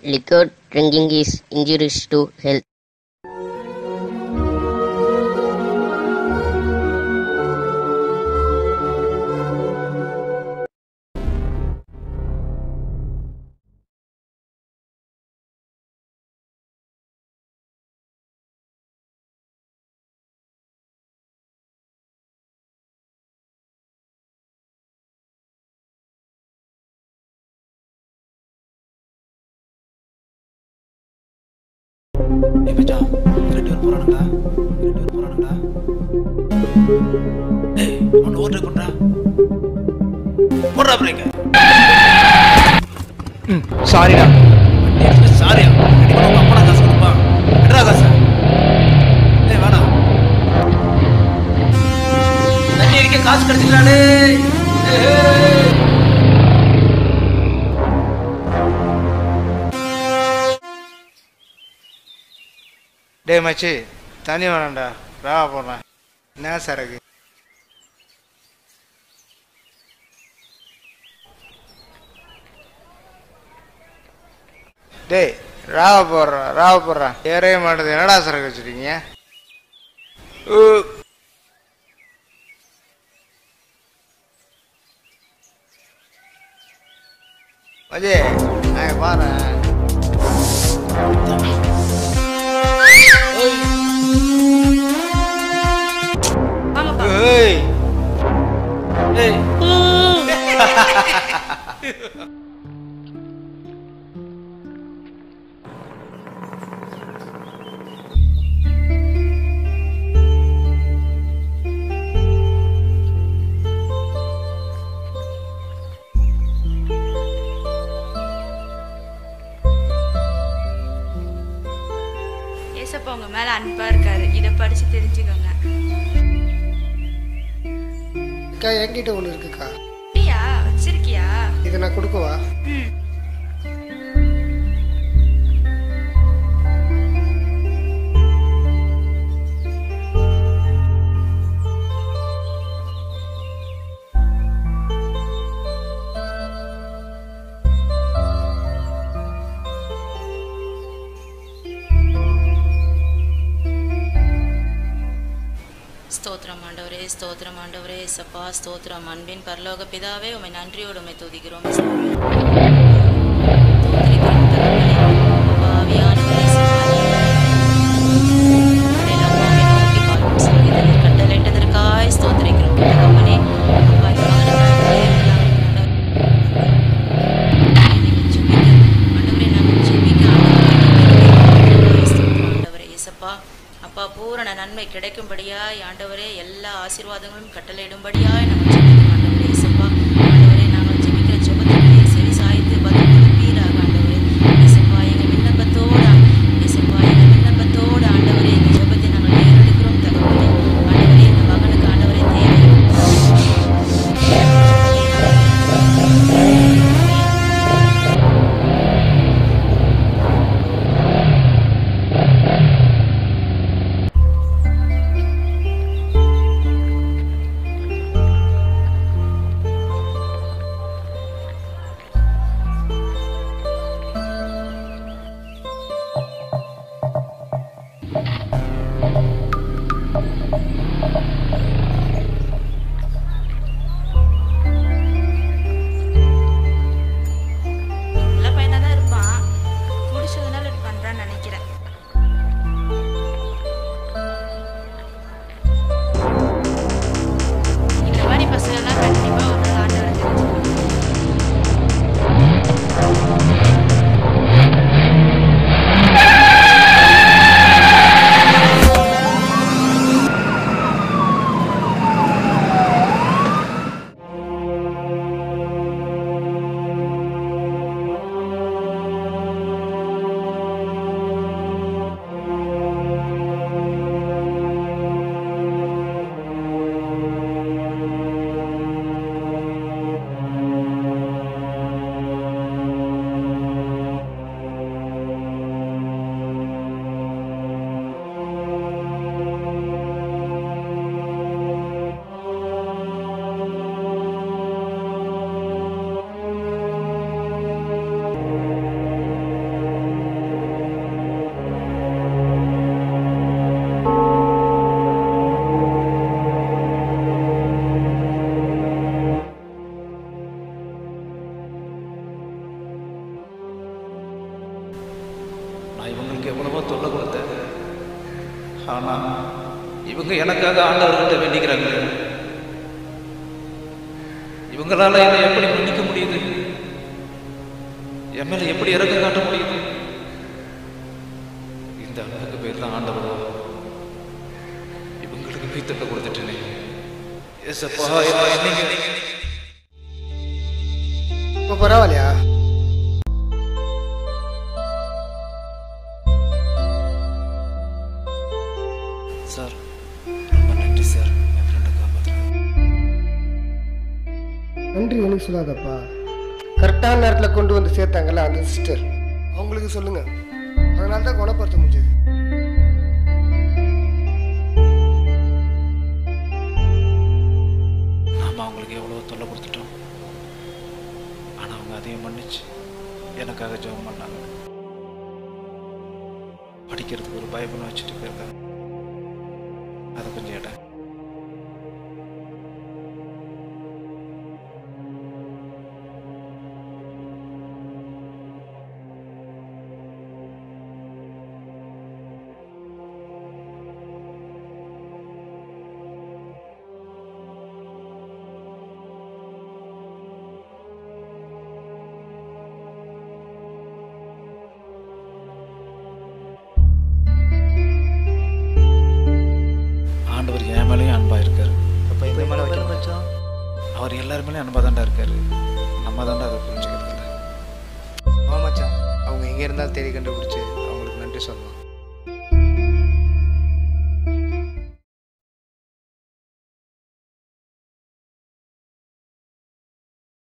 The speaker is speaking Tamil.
Liquor drinking is injurious to health. ஏய் மச்சான், 2 பேர் போறானுடா. 2 பேர் போறானுடா. ஏய், அவன் ஓவர்டேக் பண்றா. போடுறா பிரேக். சாரிடா. சாரியா? கண்டிப்பா உங்க அப்பா காசு கொடுப்பான். எட்ரா காசு. ஏய் வேணாம். தண்ணி அடிக்க காசு கிடைச்சிட்டானே. டேய் மச்சி, தண்ணி வேணாம்டா, ராவா போடுறேன். என்ன சரக்கு? டேய் ராவா போடுறேன். ஏறவே மாட்டேது. என்னடா சரக்கு வச்சுருக்கீங்க? மச்சி, நான் பாறேன். ஏய் ஏய் ஏசப்பா உங்க மேல அன்பா இருக்காரு. இதை படிச்சு தெரிஞ்சுக்கோங்க. அக்கா என்கிட்ட ஒன்று இருக்குக்கா. அப்படியா? வச்சிருக்கியா? இதை நான் கொடுக்கவா? ம். ஸ்தோத்திரம் ஆண்டவரே, ஸ்தோத்திரம் ஆண்டவரே, சப்பா ஸ்தோத்திரம். அன்பின் பரலோக பிதாவே, உம்மை நன்றியோடு உம்மை துதிக்கிறோம். கட்டளையிட்டதற்காய் ஸ்தோத்திரிக்கிறோம். தகப்பனே, அப்பா அப்பா பூரண நன்மை கிடைக்கும்படியாய் ஆண்டவரே எல்லா ஆசீர்வாதங்களும் கட்டளையிடும்படியாய் நம்ம ஜெபிக்கிறோம் ஆண்டவரே. இயேசப்பா ஆண்டவரே, நாங்கள் ஜெபிக்கிற ஜெபத்திலே செவி சாய்த்து பதில் கொடுப்பீராக ஆண்டவரே. இயேசப்பா எங்கள் விண்ணப்பத்தோடு ஆண்டவரே இந்த ஜெபத்தை நாங்கள் ஏறெடுக்கிறோம் தகவலே. ஆண்டவரே இந்த மகனுக்கு ஆண்டவரே தேவை இவங்களுக்கு எவ்வளவோ தொல்லை கொடுத்தேன். ஆனால் இவங்க எனக்காக ஆண்டவர்கிட்ட வேண்டிக்கிறாங்க. இவங்களால என்னை எப்படி மன்னிக்க முடியுது? என் மேல எப்படி இறக்கம் காட்ட முடியுது? இந்த அன்புக்கு பேர் தான் ஆண்டவரோ? இவங்களுக்கு போய் தொல்லை கொடுத்துட்டேனே. ஏசப்பா, இப்போ பரவாயில்லையா? சார் ரொம்ப நன்றி சார், என் ஃப்ரெண்டை காப்பாற்றுங்க. நன்றி எனக்கு சொல்லாதப்பா. கரெக்டான நேரத்தில் கொண்டு வந்து சேர்த்தாங்கல்ல அந்த சிஸ்டர், அவங்களுக்கு சொல்லுங்க. அதனால தான் குணப்படுத்த முடிஞ்சது. நாம் அவங்களுக்கு எவ்வளோ தொல்லை கொடுத்துட்டோம். ஆனால் அவங்க அதையும் மன்னிச்சு எனக்காக ஜெபம் பண்ணாங்க. படிக்கிறதுக்கு ஒரு பைபிள் வச்சுட்டு போயிருக்காங்க. அதை கொஞ்சம் இடம். ஆண்டவர் என் மேலேயும் அன்பாக இருக்காரு. அப்போ இந்த மேலே வைக்க மச்சான். அவர் எல்லாருமேலேயும் அன்பாக தாண்டா இருக்காரு. நம்ம தாண்டா அதை புரிஞ்சுக்கிறது இல்லை. ஆமாம் மச்சான், அவங்க எங்கே இருந்தாலும் தேடி கண்டுபிடிச்சி அவங்களுக்கு நன்றி சொல்லலாம்.